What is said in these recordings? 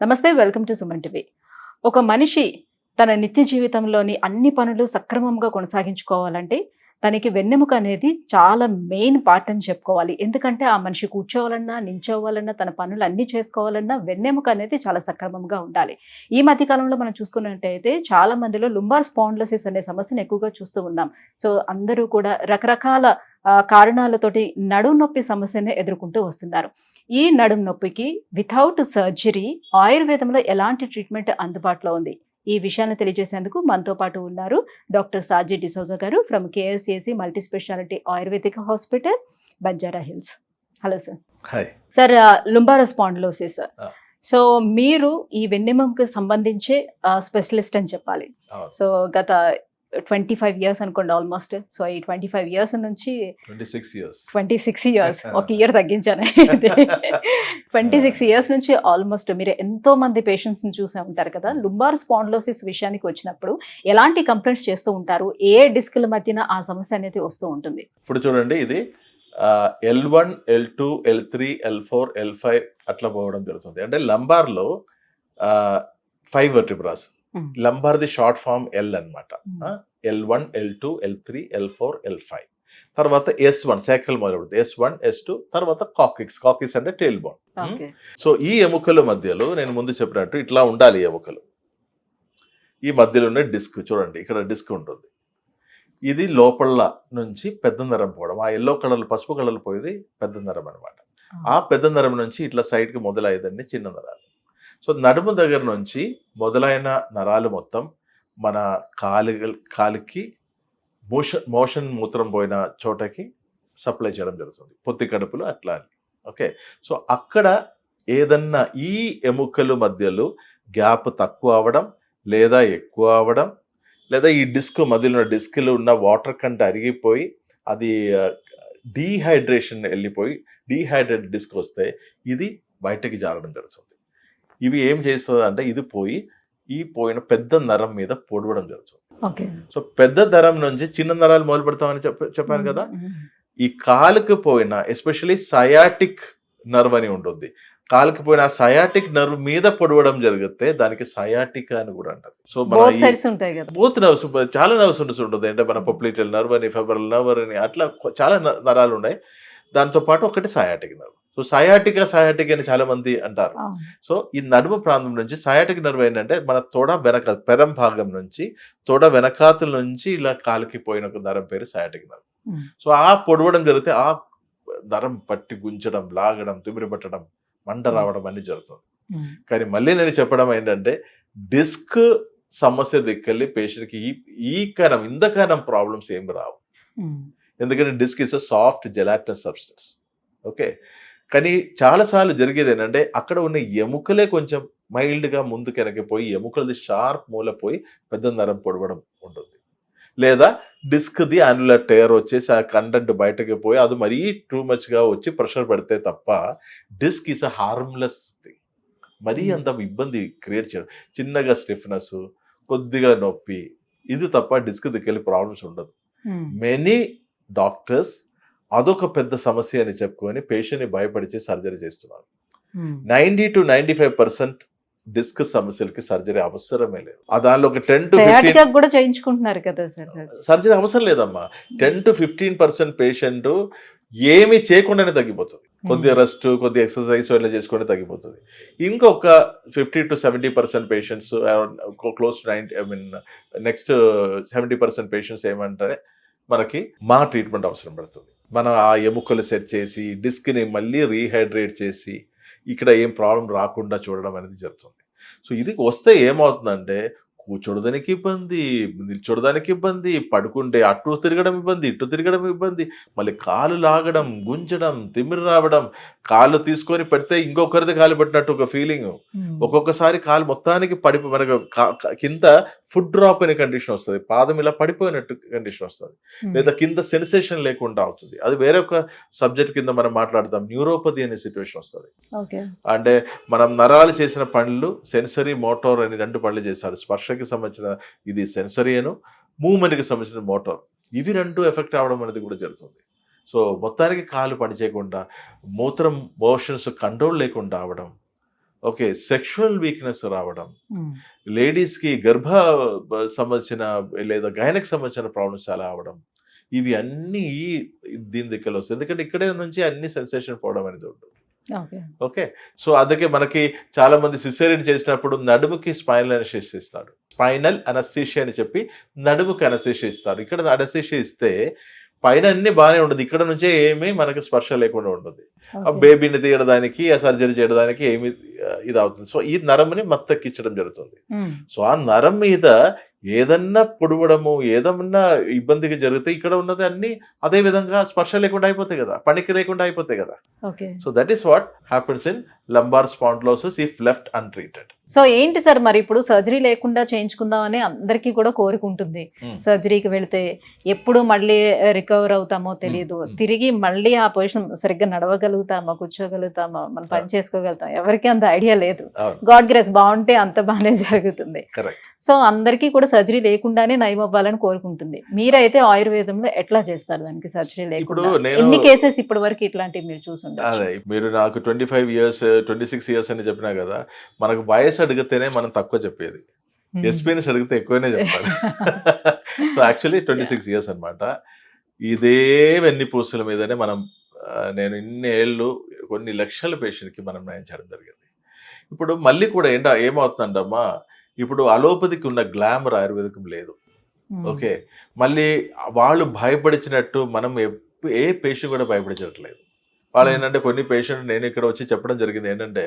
నమస్తే, welcome to Suman TV. ఒక మనిషి తన నిత్య జీవితంలోని అన్ని పనులు సక్రమంగా కొనసాగించుకోవాలంటే తనకి వెన్నెముక అనేది చాలా మెయిన్ పార్ట్ అని చెప్పుకోవాలి. ఎందుకంటే ఆ మనిషి కూర్చోవాలన్నా, నించోవాలన్నా, తన పనులు అన్నీ చేసుకోవాలన్నా వెన్నెముక అనేది చాలా సక్రమంగా ఉండాలి. ఈ మధ్య కాలంలో మనం చూసుకున్నట్టయితే చాలా మందిలో లుంబార్ స్పాండిలోసిస్ అనే సమస్యను ఎక్కువగా చూస్తూ ఉన్నాం. సో అందరూ కూడా రకరకాల కారణాలతోటి నడుము నొప్పి సమస్యని ఎదుర్కొంటూ వస్తున్నారు. ఈ నడుము నొప్పికి వితౌట్ సర్జరీ ఆయుర్వేదంలో ఎలాంటి ట్రీట్మెంట్ అందుబాటులో ఉంది? ఈ విషయాన్ని తెలియజేసేందుకు మనతో పాటు ఉన్నారు డాక్టర్ సాజీ డిసోజా గారు from KSCAC multi specialty Ayurvedic hospital, Banjara Hills. Hello sir. Hi sir, lumbar spondylosis. So మీరు ఈ వెన్నెముకకు సంబంధించే స్పెషలిస్ట్ అని చెప్పాలి. సో గత 25 ఇయర్స్ అనుకోండి ఆల్మోస్ట్. సో ఈ 25 ఇయర్స్ నుంచి 26 ఇయర్స్ ఒక ఇయర్ తగ్గించాను. 26 ఇయర్స్ నుంచి ఆల్మోస్ట్ మీరు ఎంతో మంది పేషెంట్స్ ని చూసే ఉంటారు కదా. లుంబార్ స్పాండిలోసిస్ విషయానికి వచ్చినప్పుడు ఎలాంటి కంప్లైంట్స్ చేస్తూ ఉంటారు? ఏ డిస్క్ల మధ్యన ఆ సమస్య అనేది వస్తూ ఉంటుంది? ఇప్పుడు చూడండి, ఇది L1, L2, L3, L4, L5 అట్లా పోవడం జరుగుతుంది. అంటే లంబార్ లో 5 vertebras. Lumbar the short form L అన్నమాట. L1, L2, L3, L4, L5. తర్వాత S1 శాక్రల్ మొదలు S1, S2, తర్వాత కాకిక్స్ అంటే టెయిల్ బోన్. సో ఈ ఎముకల మధ్యలో నేను ముందు చెప్పినట్టు ఇట్లా ఉండాలి ఎముకలు. ఈ మధ్యలో ఉన్న డిస్క్ చూడండి, ఇక్కడ డిస్క్ ఉంటుంది. ఇది లోపల నుంచి పెద్ద నరం పోవడం, ఆ ఎల్లో కలర్ పసుపు కలర్ పోయేది పెద్ద నరం అనమాట. ఆ పెద్ద నరం నుంచి ఇట్లా సైడ్ కి మొదలయ్యేదండి చిన్న నరాలు. సో నడుము దగ్గర నుంచి మొదలైన నరాలు మొత్తం మన కాలికి మోషన్ మూత్రం పోయిన చోటకి సప్లై చేయడం జరుగుతుంది. పొత్తి కడుపులో అట్లా. ఓకే, సో అక్కడ ఏదన్నా ఈ ఎముకల మధ్యలో గ్యాప్ తక్కువ అవడం లేదా ఎక్కువ అవడం, లేదా ఈ డిస్క్ మధ్యలో డిస్క్లో ఉన్న వాటర్ కంటే అరిగిపోయి అది డీహైడ్రేషన్ వెళ్ళిపోయి డీహైడ్రేట్ డిస్క్ వస్తే ఇది బయటకి జారడం జరుగుతుంది. ఇవి ఏం చేస్తుంది అంటే ఇది పోయిన పెద్ద నరం మీద పొడవడం జరుగుతుంది. సో పెద్ద నరం నుంచి చిన్న నరాలు మొదలు పెడతామని చెప్పాను కదా. ఈ కాలుకి పోయిన ఎస్పెషల్లీ సయాటిక్ నర్వ్ అని ఉంటుంది. కాలుకి పోయిన ఆ సయాటిక్ నర్వ్ మీద పొడవడం జరిగితే దానికి సయాటిక్ అని కూడా అంటారు. సో బోత్ నర్వ్స్, చాలా నర్వ్స్ ఉంటుంది. అంటే మన పొప్లిటల్ నర్వ్ అని, ఫెబరల్ నర్వ్ అని, అట్లా చాలా నరాలు ఉన్నాయి. దాంతో పాటు ఒకటి సయాటిక్ నర్వ్. సో సయాటిక్ అని చాలా మంది అంటారు. సో ఈ నడుము ప్రాంతం నుంచి సయాటిక్ నర్వ్ ఏంటంటే మన తొడ వెనక పెరం భాగం నుంచి తొడ వెనకాతుల నుంచి ఇలా కాలికి పోయిన ఒక నరం పేరు సయాటిక్ నర్వ్. సో ఆ పొడవడం జరిగితే ఆ నరం పట్టి గుంజడం, లాగడం, తిమిరి పట్టడం, మంట రావడం అన్ని జరుగుతుంది. కానీ మళ్ళీ నేను చెప్పడం ఏంటంటే డిస్క్ సమస్య దిక్కెళ్ళి పేషెంట్కి ఇంతకాలం ప్రాబ్లమ్స్ ఏమి రావు. ఎందుకంటే disc is soft gelatinous substance. Okay, కానీ చాలాసార్లు జరిగేది ఏంటంటే అక్కడ ఉన్న ఎముకలే కొంచెం మైల్డ్గా ముందుకు వెనక్కిపోయి ఎముకలది షార్ప్ మూలపోయి పెద్ద నరం పొడవడం ఉంటుంది. లేదా డిస్క్ది యాన్యులర్ టేర్ వచ్చేసి ఆ కంటెంట్ బయటకి పోయి అది మరీ టూ మచ్గా వచ్చి ప్రెషర్ పడితే తప్ప disc is a harmless thing. మరీ అంత ఇబ్బంది క్రియేట్ చేయడం, చిన్నగా స్టిఫ్నెస్, కొద్దిగా నొప్పి, ఇది తప్ప డిస్క్ దిక్కెళ్ళి ప్రాబ్లమ్స్ ఉండదు. మెనీ డాక్టర్స్ అదొక పెద్ద సమస్య అని చెప్పుకొని పేషెంట్ని భయపడిచి సర్జరీ చేస్తున్నారు. 90 to 95% డిస్క్ సమస్యలకి సర్జరీ అవసరమే లేదు. దానిలో ఒక 10 to 15 కూడా చేయించుకుంటున్నారు కదా సార్. సర్జరీ అవసరం లేదమ్మా. 10 to 15% పేషెంట్ ఏమి చేయకుండానే తగ్గిపోతుంది. కొద్దిగా రెస్ట్, కొద్దిగా ఎక్సర్సైజ్ ఇలా చేసుకుంటే తగ్గిపోతుంది. ఇంకొక 50 to 70% patients, close to 90, next 70% patients ఏమంటారే మనకి మా ట్రీట్మెంట్ అవసరం పడుతుంది. మనం ఆ ఎముకలు సెట్ చేసి డిస్క్ని మళ్ళీ రీహైడ్రేట్ చేసి ఇక్కడ ఏం ప్రాబ్లం రాకుండా చూడడం అనేది జరుగుతుంది. సో ఇది వస్తే ఏమవుతుందంటే కూర్చోడానికి ఇబ్బంది, నిల్చోడానికి ఇబ్బంది, పడుకుంటే అటు తిరగడం ఇబ్బంది, ఇటు తిరగడం ఇబ్బంది, మళ్ళీ కాలు లాగడం, గుంజడం, తిమ్మిరి రావడం, కాళ్ళు తీసుకొని పెడితే ఇంకొకరిది కాలు పెట్టినట్టు ఒక ఫీలింగ్. ఒక్కొక్కసారి కాలు మొత్తానికి మనకు కింద ఫుడ్ డ్రాప్ అనే కండిషన్ వస్తుంది, పాదం ఇలా పడిపోయినట్టు కండిషన్ వస్తుంది, లేదా కింద సెన్సేషన్ లేకుండా అవుతుంది. అది వేరే ఒక సబ్జెక్ట్ కింద మనం మాట్లాడతాం, న్యూరోపతి అనే సిచ్యువేషన్ వస్తుంది. అంటే మనం నరాలు చేసిన పనులు సెన్సరీ, మోటార్ అని 2 పనులు చేస్తారు. స్పర్శకి సంబంధించిన ఇది సెన్సరీ అను, మూవ్మెంట్కి సంబంధించిన మోటార్, ఇవి 2 ఎఫెక్ట్ అవ్వడం అనేది కూడా జరుగుతుంది. సో మొత్తానికి కాలు పనిచేయకుండా, మోషన్స్ కంట్రోల్ లేకుండా అవడం, ఓకే, సెక్షువల్ వీక్నెస్ రావడం, ఉమ్, లేడీస్కి సంబంధించిన లేదా గైనకి సంబంధించిన ప్రాబ్లమ్స్ చాలా అవడం, ఇవి అన్నీ దీని దగ్గర వస్తాయి. ఎందుకంటే ఇక్కడే నుంచి అన్ని సెన్సేషన్ పోవడం అనేది ఉంటుంది. ఓకే. ఓకే. సో అందుకే మనకి చాలా మంది సిజేరియన్ చేసినప్పుడు నడుముకి స్పైనల్ అనస్థీషియా ఇస్తాడు. స్పైనల్ అనస్థీషియా అని చెప్పి నడుముకి అనస్థీషియా ఇస్తారు. ఇక్కడ అనస్థీషియా ఇస్తే పైన అన్ని బాగానే ఉండదు, ఇక్కడ నుంచే ఏమీ మనకి స్పర్శ లేకుండా ఉంటుంది. ఆ ఓకే. బేబీని తీయడానికి, ఆ సర్జరీ చేయడానికి ఏమి ఇది అవుతుంది. సో ఈ నరంని మత్తెక్కించడం జరుగుతుంది. ఉమ్, సో ఆ నరం మీద ఏదన్నా పొడవడము, ఏదన్నా ఇబ్బందిగా జరిగితే ఇక్కడ ఉన్నది అన్ని అదే విధంగా స్పర్శ లేకుండా అయిపోతాయి కదా, పనికి లేకుండా అయిపోతాయి కదా. Okay. So that is what happens in lumbar spondylosis if left untreated. So ఏంటి సార్ మరి ఇప్పుడు సర్జరీ లేకుండా చేయించుకుందామని అందరికీ కూడా కోరిక ఉంటుంది. సర్జరీకి వెళితే ఎప్పుడు మళ్ళీ రికవర్ అవుతామో తెలియదు, తిరిగి మళ్ళీ ఆ పొజిషన్ సరిగ్గా నడవగలుగుతామా, కూర్చోగలుగుతామా, మనం పని చేసుకోగలుగుతాం, ఎవరికి అంత ఐడియా లేదు. గాడ్ గ్రేస్ బాగుంటే అంత బాగానే జరుగుతుంది. సో అందరికీ కూడా సర్జరీ లేకుండానే నయం అవ్వాలని కోరుకుంటుంది. మీరైతే ఆయుర్వేదంలో ఎట్లా చేస్తారు దానికి సర్జరీ లేకుండా? ఎన్ని కేసెస్ ఇప్పటి వరకు ఇట్లాంటివి మీరు చూసుంటారు? అదే మీరు నాకు 25 ఇయర్స్ 26 ఇయర్స్ అని చెప్పినా కదా, మనకు వయసు అడిగితేనే మనం తక్కువ చెప్పేది, ఎక్స్పీరియన్స్ అడిగితే ఎక్కువనే చెప్తాను. సో యాక్చువల్లీ 26 ఇయర్స్ అనమాట. ఇదే వెన్నుపూసల మీదనే నేను ఇన్ని ఏళ్ళు కొన్ని లక్షల పేషెంట్కి మనం నయం చేయడం జరిగింది. ఇప్పుడు మళ్ళీ కూడా ఏమవుతుందంటమ్మా, ఇప్పుడు అలోపతికి ఉన్న గ్లామర్ ఆయుర్వేదికం లేదు. ఓకే, మళ్ళీ వాళ్ళు భయపడిచినట్టు మనం ఏ పేషెంట్ కూడా భయపడించట్లేదు. వాళ్ళు ఏంటంటే కొన్ని పేషెంట్ నేను ఇక్కడ వచ్చి చెప్పడం జరిగింది ఏంటంటే,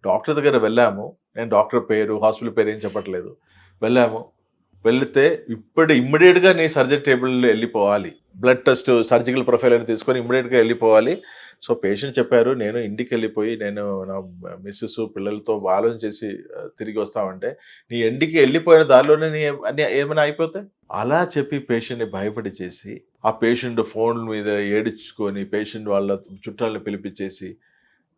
డాక్టర్ దగ్గర వెళ్ళాము, నేను డాక్టర్ పేరు హాస్పిటల్ పేరు ఏం చెప్పట్లేదు, వెళ్తే ఇమ్మీడియట్గా నీ సర్జరీ టేబుల్ వెళ్ళిపోవాలి, బ్లడ్ టెస్ట్ సర్జికల్ ప్రొఫైల్ అని తీసుకొని ఇమ్మీడియట్గా వెళ్ళిపోవాలి. సో పేషెంట్ చెప్పారు, నేను ఇంటికి వెళ్ళిపోయి నేను నా మిస్సెస్ పిల్లలతో ఆలోచన చేసి తిరిగి వస్తామంటే, నీ ఇంటికి వెళ్ళిపోయిన దారిలోనే అన్ని ఏమైనా అయిపోతాయి. అలా చెప్పి పేషెంట్ని భయపడి చేసి, ఆ పేషెంట్ ఫోన్ మీద ఏడించుకొని పేషెంట్ వాళ్ళ చుట్టాలని పిలిపించేసి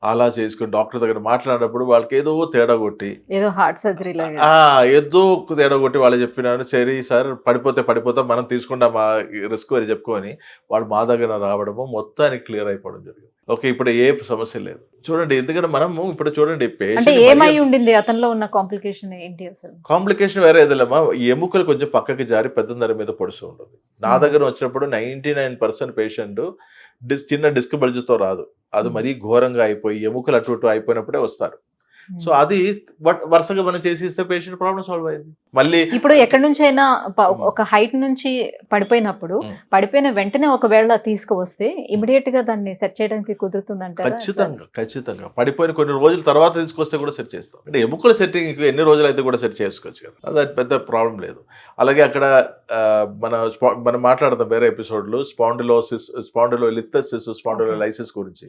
అలా చేసుకొని డాక్టర్ దగ్గర మాట్లాడినప్పుడు వాళ్ళకి ఏదో తేడా కొట్టి, ఏదో హార్ట్ సర్జరీ ఏదో తేడా కొట్టి వాళ్ళు చెప్పినాను, సరే సార్ పడిపోతాం మనం తీసుకుంటాం ఆ రిస్క్ అని చెప్పుకొని వాళ్ళు మా దగ్గర రావడము మొత్తానికి క్లియర్ అయిపోవడం జరిగింది. ఓకే, ఇప్పుడు ఏ సమస్య లేదు. చూడండి, ఎందుకంటే మనము ఇప్పుడు చూడండి ఏమై ఉండింది అతనిలో ఉన్న కాంప్లికేషన్ ఏంటి అసలు? కాంప్లికేషన్ వేరే ఏదమ్మా, ఎముకలు కొంచెం పక్కకి జారి పెద్ద నరం మీద పొడుస్తూ ఉంటుంది. నా దగ్గర వచ్చినప్పుడు 99% పేషెంట్ చిన్న డిస్క్ బల్జ్తో రాదు, అది మరీ ఘోరంగా అయిపోయి ఎముకలు అటు ఇటు అయిపోయినప్పుడే వస్తారు. సో అది వరుసగా మనం చేసి ఇస్తే పేషెంట్ ప్రాబ్లం సాల్వ్ అయింది. మళ్ళీ ఇప్పుడు ఎక్కడి నుంచి అయినా ఒక హైట్ నుంచి పడిపోయిన వెంటనే ఒకవేళ తీసుకువస్తే ఇమిడియట్ గా దాన్ని సెట్ చేయడానికి కుదురుతుందంట? ఖచ్చితంగా పడిపోయిన కొన్ని రోజుల తర్వాత తీసుకొస్తే కూడా సెట్ చేస్తాం. అంటే ఎముకల సెట్టింగ్ ఎన్ని రోజులు అయితే కూడా సెట్ చేసుకోవచ్చు కదా, అది పెద్ద ప్రాబ్లం లేదు. అలాగే అక్కడ మనం మాట్లాడతాం వేరే ఎపిసోడ్లు స్పాండిలోలిథసిస్, స్పాండిలోలైసిస్ గురించి,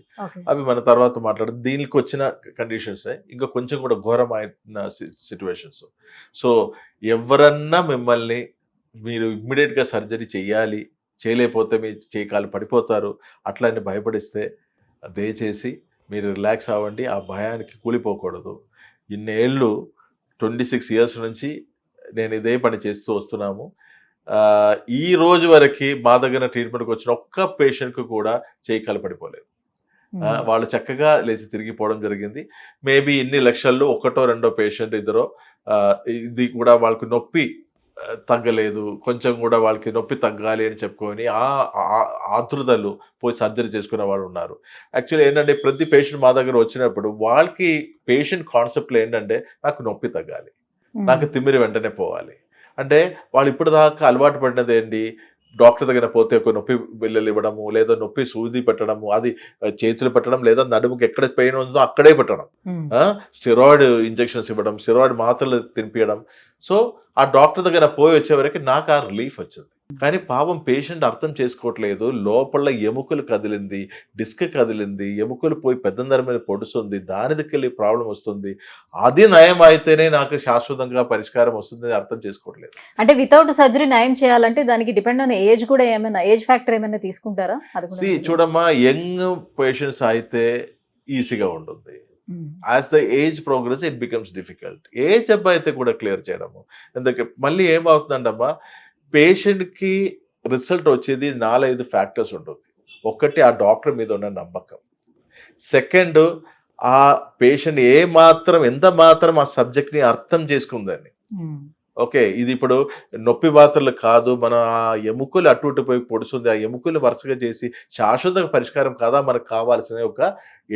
అవి మన తర్వాత మాట్లాడదాం. దీనికి వచ్చిన కండిషన్స్ ఇంకా కొంచెం కూడా ఘోరమైన సిచ్యువేషన్స్. సో ఎవరన్నా మిమ్మల్ని మీరు ఇమ్మీడియట్గా సర్జరీ చేయాలి, చేయలేకపోతే మీ చేయికాలు పడిపోతారు అట్లా భయపడిస్తే దయచేసి మీరు రిలాక్స్ అవ్వండి, ఆ భయానికి కూలిపోకూడదు. ఇన్నేళ్ళు 26 ఇయర్స్ నుంచి నేను ఇదే పని చేస్తూ వస్తున్నాము. ఈ రోజు వరకు మా దగ్గర ట్రీట్మెంట్కి వచ్చిన ఒక్క పేషెంట్కి కూడా చేయికాలు పడిపోలేదు. వాళ్ళు చక్కగా లేచి తిరిగిపోవడం జరిగింది. మేబీ ఇన్ని లక్షల్లో ఒకటో రెండో పేషెంట్ ఇద్దరో ఇది కూడా వాళ్ళకి నొప్పి తగ్గలేదు, కొంచెం కూడా వాళ్ళకి నొప్పి తగ్గాలి అని చెప్పుకొని ఆతృతలు పోయి సర్జరీ చేసుకునే వాళ్ళు ఉన్నారు. యాక్చువల్లీ ఏంటంటే ప్రతి పేషెంట్ మా దగ్గర వచ్చినప్పుడు వాళ్ళకి పేషెంట్ కాన్సెప్ట్లో ఏంటంటే నాకు నొప్పి తగ్గాలి, నాకు తిమ్మిరి వెంటనే పోవాలి. అంటే వాళ్ళు ఇప్పుడు దాకా అలవాటు పడినది ఏంటి, డాక్టర్ దగ్గర పోతే ఒక నొప్పి బిళ్ళలు ఇవ్వడము, లేదా నొప్పి సూది పెట్టడము, అది చేతులు పెట్టడం, లేదా నడుముకి ఎక్కడ పెయిన్ ఉందో అక్కడే పెట్టడం, స్టెరాయిడ్ ఇంజెక్షన్స్ ఇవ్వడం, స్టెరాయిడ్ మాత్రలు తినిపించడం. సో ఆ డాక్టర్ దగ్గర పోయి వచ్చే వరకు నాకు ఆ రిలీఫ్ వచ్చింది. కానీ పాపం పేషెంట్ అర్థం చేసుకోవట్లేదు, లోపల ఎముకలు కదిలింది, డిస్క్ కదిలింది, ఎముకలు పోయి పెద్ద నరం మీద పొడుస్తుంది, దాని దగ్గర ప్రాబ్లం వస్తుంది, అది నయం అయితేనే నాకు శాశ్వతంగా పరిష్కారం వస్తుంది అర్థం చేసుకోవట్లేదు. అంటే వితౌట్ సర్జరీ నయం చేయాలంటే దానికి డిపెండ్ ఆన్ ఏజ్ కూడా ఏమైనా, ఏజ్ ఫ్యాక్టర్ ఏమైనా తీసుకుంటారా? చూడమ్మా, యంగ్ పేషెంట్స్ అయితే ఈజీగా ఉంటుంది. As the age progress it becomes difficult. Age అబ్బాయి అయితే కూడా క్లియర్ చేయడము. ఎందుకంటే మళ్ళీ ఏమవుతుందంటమ్మా, పేషెంట్కి రిజల్ట్ వచ్చేది 4-5 ఫ్యాక్టర్స్ ఉంటుంది. ఒకటి ఆ డాక్టర్ మీద ఉన్న నమ్మకం, సెకండ్ ఆ పేషెంట్ ఎంత మాత్రం ఆ సబ్జెక్ట్ ని అర్థం చేసుకుందని. ఓకే, ఇది ఇప్పుడు నొప్పి వాతలు కాదు, మన ఆ ఎముకలు అటు ఇటు పోయి పొడుస్తుంది, ఆ ఎముకలు వరుసగా చేసి శాశ్వత పరిష్కారం కాదా మనకు కావాల్సిన ఒక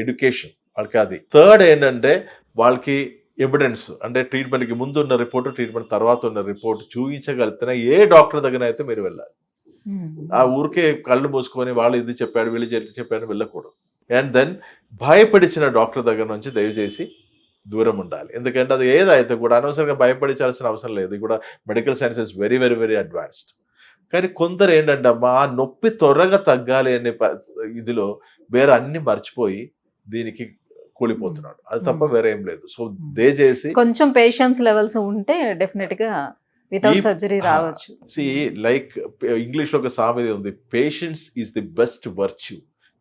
ఎడ్యుకేషన్ వాళ్ళకి. అది థర్డ్ ఏంటంటే వాళ్ళకి ఎవిడెన్స్, అంటే ట్రీట్మెంట్కి ముందు ఉన్న రిపోర్ట్, ట్రీట్మెంట్ తర్వాత ఉన్న రిపోర్ట్ చూపించగలిగితే ఏ డాక్టర్ దగ్గర అయితే మీరు వెళ్ళాలి. ఆ ఊరికే కళ్ళు మూసుకొని వాళ్ళు ఇది చెప్పాడు వీళ్ళు చెప్పాడు వెళ్ళకూడదు. అండ్ దెన్ భయపడిచిన డాక్టర్ దగ్గర నుంచి దయచేసి దూరం ఉండాలి. ఎందుకంటే అది ఏదైతే కూడా అనవసరంగా భయపడించాల్సిన అవసరం లేదు. ఇది కూడా medical science is very very very advanced. కానీ కొందరు ఏంటంటే అమ్మా ఆ నొప్పి త్వరగా తగ్గాలి అనే ఇదిలో వేరే అన్ని మర్చిపోయి దీనికి కూలిపోతున్నాడు. అది తప్ప వేరే ఏం లేదు. సో దయచేసి కొంచెం పేషెన్స్ లెవెల్స్ ఉంటే డెఫినెట్ గా వితౌట్ సర్జరీ రావచ్చు. లైక్ ఇంగ్లీష్ లో ఒక సామెత ఉంది, patience is the best virtue.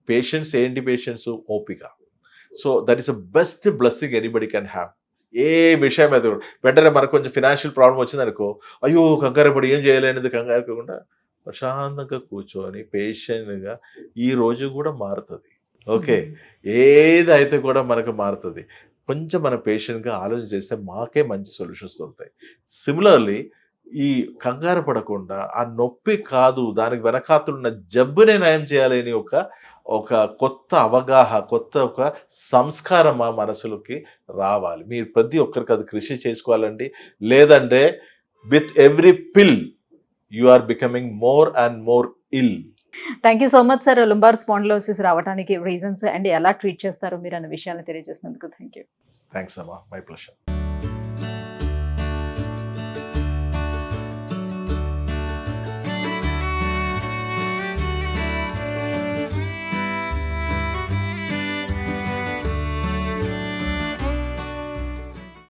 Patience ఏంటి? పేషెన్స్ ఓపిక. So that is the best blessing anybody can have. ఏ విషయం అయితే వెంటనే మనకు కొంచెం ఫినాన్షియల్ ప్రాబ్లం వచ్చింది అనుకో, అయ్యో కంగారు పడి ఏం చేయలేనిది కంగారు కాకుండా ప్రశాంతంగా కూర్చొని పేషెంట్గా ఈ రోజు కూడా మారుతుంది. ఓకే, ఏదైతే కూడా మనకు మారుతుంది. కొంచెం మన పేషెంట్గా ఆలోచన చేస్తే మాకే మంచి సొల్యూషన్స్ దొరుకుతాయి. సిమిలర్లీ ఈ కంగారు పడకుండా ఆ నొప్పి కాదు, దానికి వెనకాతున్న జబ్బునే నయం చేయాలి అని ఒక కొత్త కొత్త ఒక సంస్కారం మా మనసులోకి రావాలి. మీరు ప్రతి ఒక్కరికి అది కృషి చేసుకోవాలండి. లేదంటే with every pill you are becoming more and more ill. Thank you so much sir. Lumbar spondylosis రావడానికి రీజన్స్ అండ్ ఎలా ట్రీట్ చేస్తారు మీరు అన్న విషయాన్ని తెలియజేసినందుకు థ్యాంక్ యూ. థ్యాంక్స్ అమ్మా, మై ప్లెజర్.